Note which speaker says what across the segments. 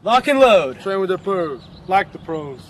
Speaker 1: Lock and load.
Speaker 2: Train with the pros, like the pros.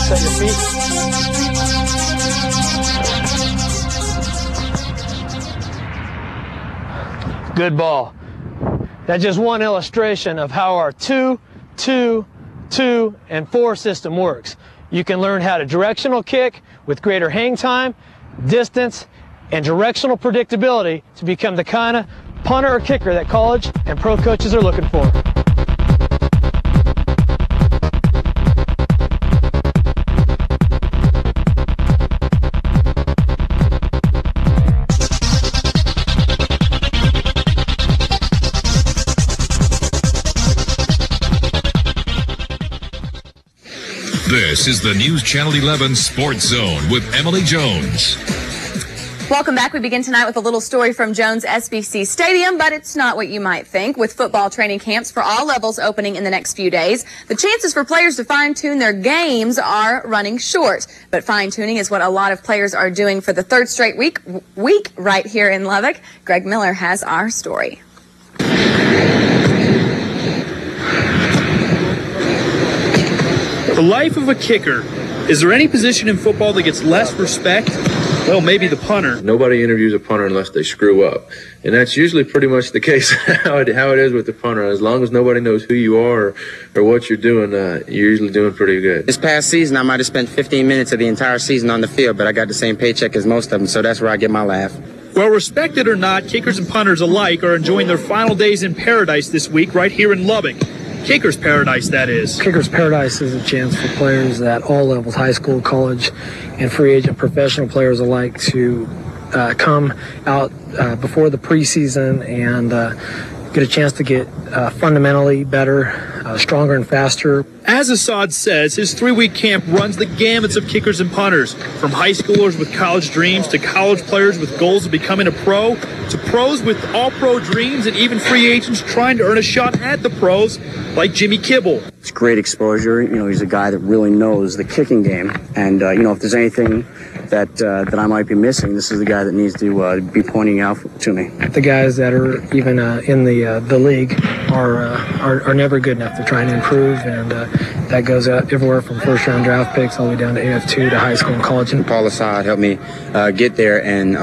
Speaker 1: Set your feet. Good ball. That's just one illustration of how our 2, 2, 2, and 4 system works. You can learn how to directional kick with greater hang time, distance, and directional predictability to become the kind of punter or kicker that college and pro coaches are looking for.
Speaker 3: This is the News Channel 11 Sports Zone with Emily Jones.
Speaker 4: Welcome back. We begin tonight with a little story from Jones SBC Stadium, but it's not what you might think. With football training camps for all levels opening in the next few days, the chances for players to fine-tune their games are running short. But fine-tuning is what a lot of players are doing for the third straight week right here in Lubbock. Greg Miller has our story.
Speaker 5: The life of a kicker. Is there any position in football that gets less respect? Well, maybe the punter.
Speaker 6: Nobody interviews a punter unless they screw up. And that's usually pretty much the case how it is with the punter. As long as nobody knows who you are or what you're doing, you're usually doing pretty good.
Speaker 7: This past season, I might have spent 15 minutes of the entire season on the field, but I got the same paycheck as most of them, so that's where I get my laugh.
Speaker 5: Well, respected or not, kickers and punters alike are enjoying their final days in paradise this week right here in Lubbock. Kicker's Paradise, that is.
Speaker 8: Kicker's Paradise is a chance for players at all levels, high school, college, and free agent professional players alike to come out before the preseason and get a chance to get fundamentally better, stronger and faster.
Speaker 5: As Assad says, his 3-week camp runs the gamuts of kickers and punters, from high schoolers with college dreams to college players with goals of becoming a pro, to pros with all-pro dreams, and even free agents trying to earn a shot at the pros, like Jimmy Kibble.
Speaker 7: It's great exposure. You know, he's a guy that really knows the kicking game, and you know, if there's anything that I might be missing, this is the guy that needs to be pointing out to me.
Speaker 8: The guys that are even in the league are never good enough to try and improve, and that goes out everywhere from first-round draft picks all the way down to AF2 to high school and college.
Speaker 7: Paul Assad helped me get there, and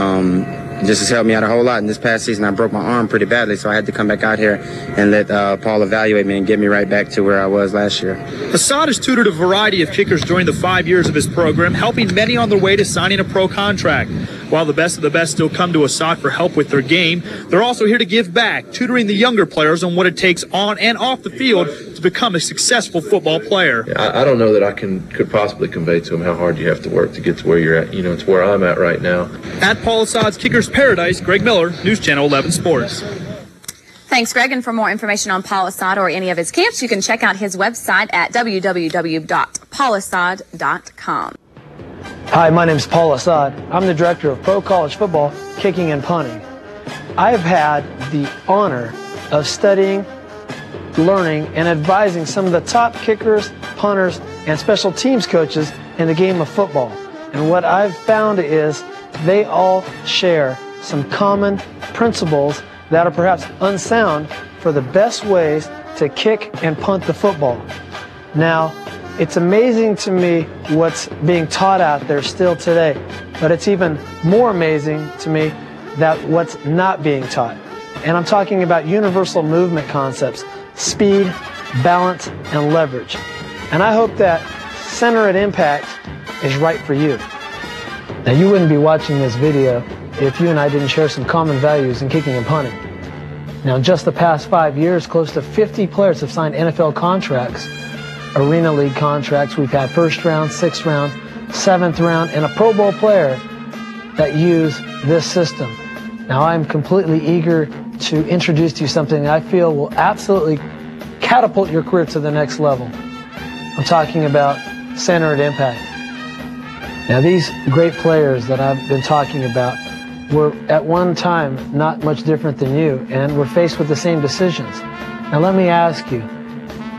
Speaker 9: just has helped me out a whole lot. In this past season, I broke my arm pretty badly, so I had to come back out here and let Paul evaluate me and get me right back to where I was last year.
Speaker 5: Assad has tutored a variety of kickers during the 5 years of his program, helping many on their way to signing a pro contract. While the best of the best still come to Assad for help with their game, they're also here to give back, tutoring the younger players on what it takes on and off the field to become a successful football player.
Speaker 6: I don't know that I could possibly convey to him how hard you have to work to get to where you're at. You know, it's where I'm at right now.
Speaker 5: At Paul Assad's Kickers Paradise, Greg Miller, News Channel 11 Sports.
Speaker 4: Thanks, Greg. And for more information on Paul Assad or any of his camps, you can check out his website at www.paulassad.com.
Speaker 1: Hi, my name is Paul Assad. I'm the director of pro college football, kicking and punting. I've had the honor of studying, learning, and advising some of the top kickers, punters, and special teams coaches in the game of football. And what I've found is they all share some common principles that are perhaps unsound for the best ways to kick and punt the football. Now, it's amazing to me what's being taught out there still today, but it's even more amazing to me that what's not being taught. And I'm talking about universal movement concepts, speed, balance, and leverage. And I hope that center at impact is right for you. Now, you wouldn't be watching this video if you and I didn't share some common values in kicking and punting. Now, in just the past 5 years, close to 50 players have signed NFL contracts, Arena League contracts. We've had first round, sixth round, seventh round, and a Pro Bowl player that use this system. Now, I'm completely eager to introduce to you something that I feel will absolutely catapult your career to the next level. I'm talking about center at impact. Now, these great players that I've been talking about were at one time not much different than you and were faced with the same decisions. Now, let me ask you,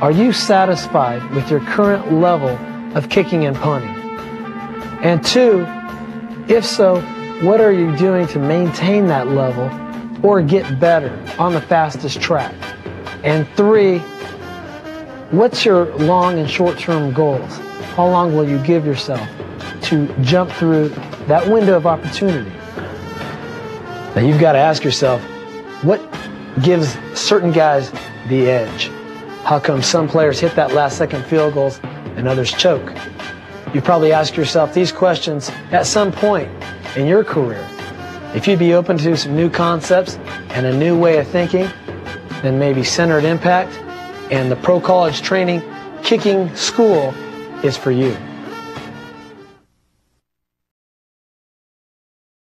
Speaker 1: are you satisfied with your current level of kicking and punting? And two, if so, what are you doing to maintain that level or get better on the fastest track? And three, what's your long and short-term goals? How long will you give yourself to jump through that window of opportunity? Now, you've got to ask yourself, what gives certain guys the edge? How come some players hit that last-second field goals and others choke? You probably ask yourself these questions at some point in your career. If you'd be open to some new concepts and a new way of thinking, then maybe Center at Impact and the Pro College Training Kicking School is for you.